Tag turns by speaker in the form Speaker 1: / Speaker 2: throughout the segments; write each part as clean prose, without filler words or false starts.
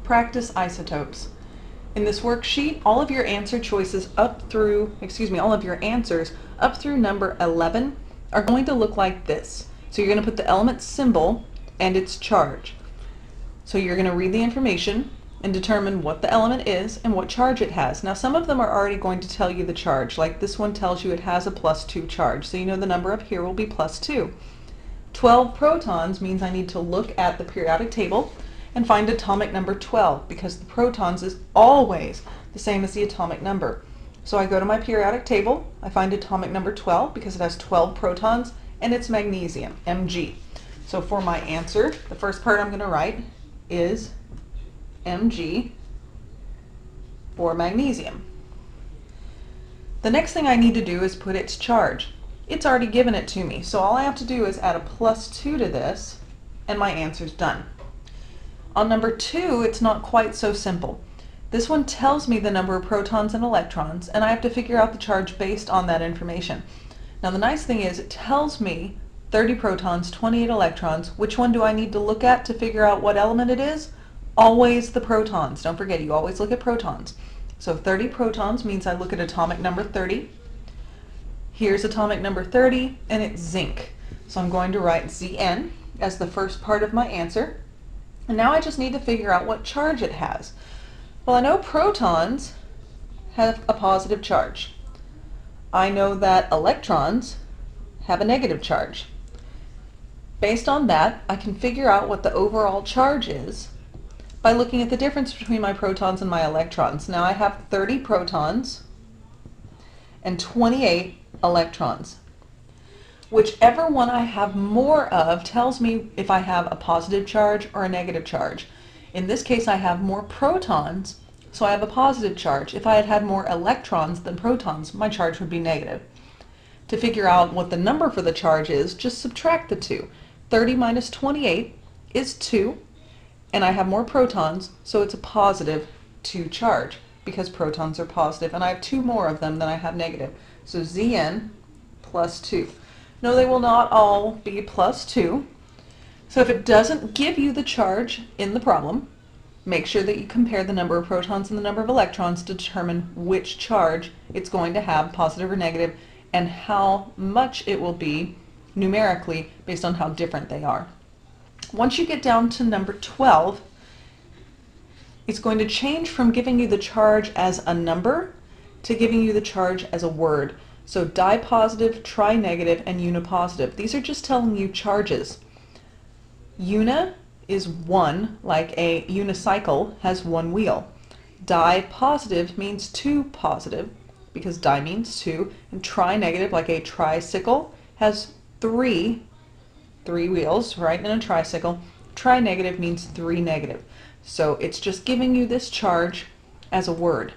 Speaker 1: Practice isotopes. In this worksheet, all of your answer choices all of your answers up through number 11 are going to look like this. So you're going to put the element symbol and its charge. So you're going to read the information and determine what the element is and what charge it has. Now some of them are already going to tell you the charge, like this one tells you it has a +2 charge, so you know the number up here will be +2. 12 protons means I need to look at the periodic table and find atomic number 12, because the protons is always the same as the atomic number. So I go to my periodic table, I find atomic number 12 because it has 12 protons and it's magnesium, Mg. So for my answer, the first part I'm going to write is Mg for magnesium. The next thing I need to do is put its charge. It's already given it to me, so all I have to do is add a +2 to this and my answer's done. On number 2, it's not quite so simple. This one tells me the number of protons and electrons, and I have to figure out the charge based on that information. Now the nice thing is it tells me 30 protons, 28 electrons. Which one do I need to look at to figure out what element it is? Always the protons. Don't forget, you always look at protons. So 30 protons means I look at atomic number 30. Here's atomic number 30, and it's zinc. So I'm going to write Zn as the first part of my answer. And now I just need to figure out what charge it has. Well, I know protons have a positive charge. I know that electrons have a negative charge. Based on that, I can figure out what the overall charge is by looking at the difference between my protons and my electrons. Now I have 30 protons and 28 electrons. Whichever one I have more of tells me if I have a positive charge or a negative charge. In this case I have more protons, so I have a positive charge. If I had had more electrons than protons, my charge would be negative. To figure out what the number for the charge is, just subtract the two. 30 minus 28 is 2, and I have more protons, so it's a +2 charge because protons are positive, and I have 2 more of them than I have negative. So Zn +2. No, they will not all be +2. So if it doesn't give you the charge in the problem, make sure that you compare the number of protons and the number of electrons to determine which charge it's going to have, positive or negative, and how much it will be numerically based on how different they are. Once you get down to number 12, it's going to change from giving you the charge as a number to giving you the charge as a word. So dipositive, trinegative, and unipositive. These are just telling you charges. Uni is 1, like a unicycle has 1 wheel. Dipositive means 2 positive, because di means 2, and trinegative, like a tricycle, has 3 wheels, right, in a tricycle. Trinegative means 3 negative. So it's just giving you this charge as a word.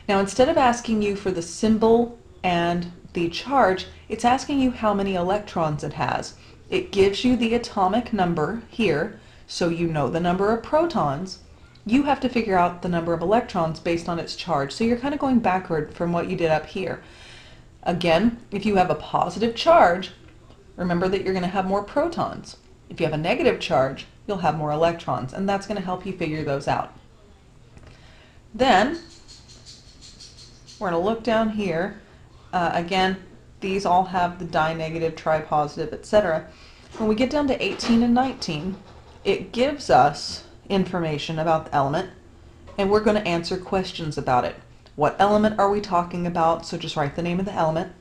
Speaker 1: Now instead of asking you for the symbol and the charge, it's asking you how many electrons it has. It gives you the atomic number here, so you know the number of protons. You have to figure out the number of electrons based on its charge, so you're kind of going backward from what you did up here. Again, if you have a positive charge, remember that you're going to have more protons. If you have a negative charge, you'll have more electrons, and that's going to help you figure those out. Then we're going to look down here. Again, these all have the di-negative, tri-positive, etc. When we get down to 18 and 19, it gives us information about the element, and we're going to answer questions about it. What element are we talking about? So just write the name of the element.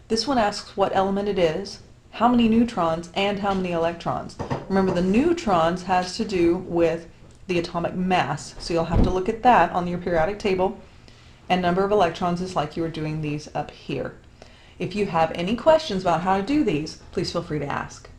Speaker 1: This one asks what element it is, how many neutrons, and how many electrons. Remember, the neutrons has to do with the atomic mass, so you'll have to look at that on your periodic table. And number of electrons is like you were doing these up here. If you have any questions about how to do these, please feel free to ask.